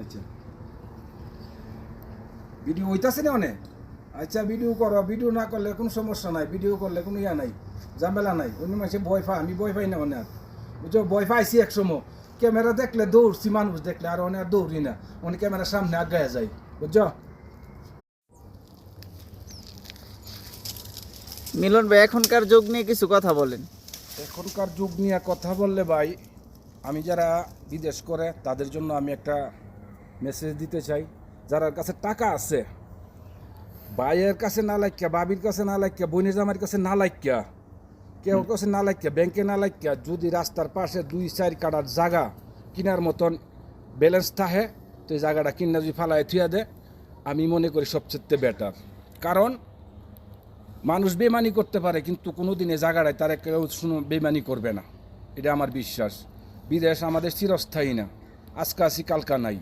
আচ্ছা ভিডিও হইতাছে না অনেক আচ্ছা ভিডিও করো ভিডিও না করলে কোনো সমস্যা নাই ভিডিও করলে কোনো ইয়া নাই ঝামেলা নাই অন্য মানুষে ভয় পায় আমি ভয় পাই না অনেক বুঝছো ভয় পাইছি এক সময় ক্যামেরা দেখলে দৌড়ছি মানুষ দেখলে আর অনেক দৌড়ি না অনেক ক্যামেরার সামনে আগায় যায় বুঝছো মিলন ভাই এখনকার যুগ নিয়ে কিছু কথা বলেন। এখনকার যুগ নিয়ে কথা বললে ভাই আমি যারা বিদেশ করে তাদের জন্য আমি একটা মেসেজ দিতে চাই যার কাছে টাকা আছে ভাইয়ের কাছে না লাগিয়া বাবির কাছে না লাগিয়া বোনের জামাইয়ের কাছে না লাগিয়া কেউ কাছে না লাগিয়া ব্যাংকে না লাগিয়া যদি রাস্তার পাশে 2-4 কাটার জায়গা কেনার মতন ব্যালেন্স থাকে তো এই জায়গাটা কিনা যদি ফালায় থুয়া দে আমি মনে করি সবচেয়ে বেটার কারণ মানুষ বেমানি করতে পারে কিন্তু কোনো দিন এই জায়গাটায় তারা কেউ বেমানি করবে না এটা আমার বিশ্বাস বিদেশ আমাদের চিরস্থায়ী না আজকে আসি কালকা নাই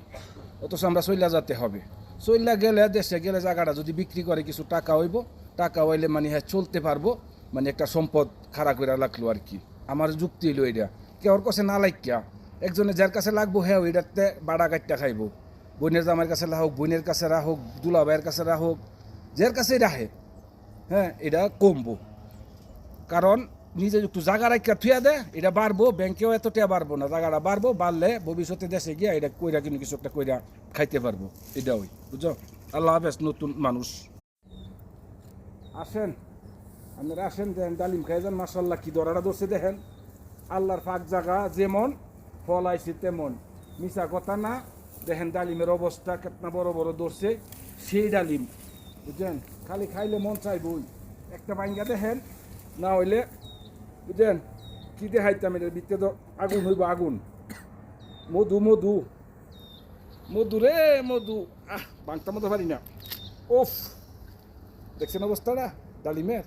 অথচ আমরা চইলা যেতে হবে চইলা গেলে দেশে গেলে জায়গাটা যদি বিক্রি করে কিছু টাকা হইব টাকা হইলে মানে হ্যাঁ চলতে পারবো মানে একটা সম্পদ খাড়া করে রাখলো আর কি আমার যুক্তি হইল এটা কেউর কাছে না লাগিয়া একজনে যার কাছে লাগবো হ্যাঁ ওইটাতে বাড়া কাটটা খাইব বোনের জামাইয়ের কাছে রাখুক বোনের কাছে রাখুক দুলা ভাইয়ের কাছে রাখুক যার কাছেই রাখে হ্যাঁ এটা কমবো কারণ নিজে একটু জায়গা রাখা থুয়া দে এটা বাড়বো ব্যাংকেও এতটা বাড়বো না জায়গাটা বাড়বো বাড়লে ভবিষ্যতে দেশে গিয়া এটা কইরা কিন্তু কিছু একটা কইরা খাইতে পারবো এটা ওই বুঝছো আল্লাহ হাফেজ নতুন মানুষ আসেন আপনারা আসেন দেখেন ডালিম খাই যান মাসাল্লাহ কি দরাটা ধরছে দেখেন আল্লাহর ফাঁক জায়গা যেমন ফল আইছে তেমন মিশা কথা না দেখেন ডালিমের অবস্থা কেতনা বড় বড় ধরছে সেই ডালিম বুঝছেন খালি খাইলে মন চাইবই একটা বাইঙ্গা দেখেন না হইলে বুঝছেন কী দেখাইতাম এটার ভিতরে তো আগুন হইব আগুন মধু মধু মধু রে মধু বাংটা মতো পারি না ওফ দেখছেন অবস্থাটা ডালিমের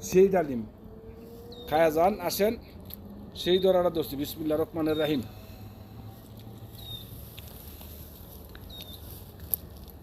সেই ডালিম খায়া যান আসেন সেই দরাটা দোষী বিসমিল্লাহির রহমানির রহিম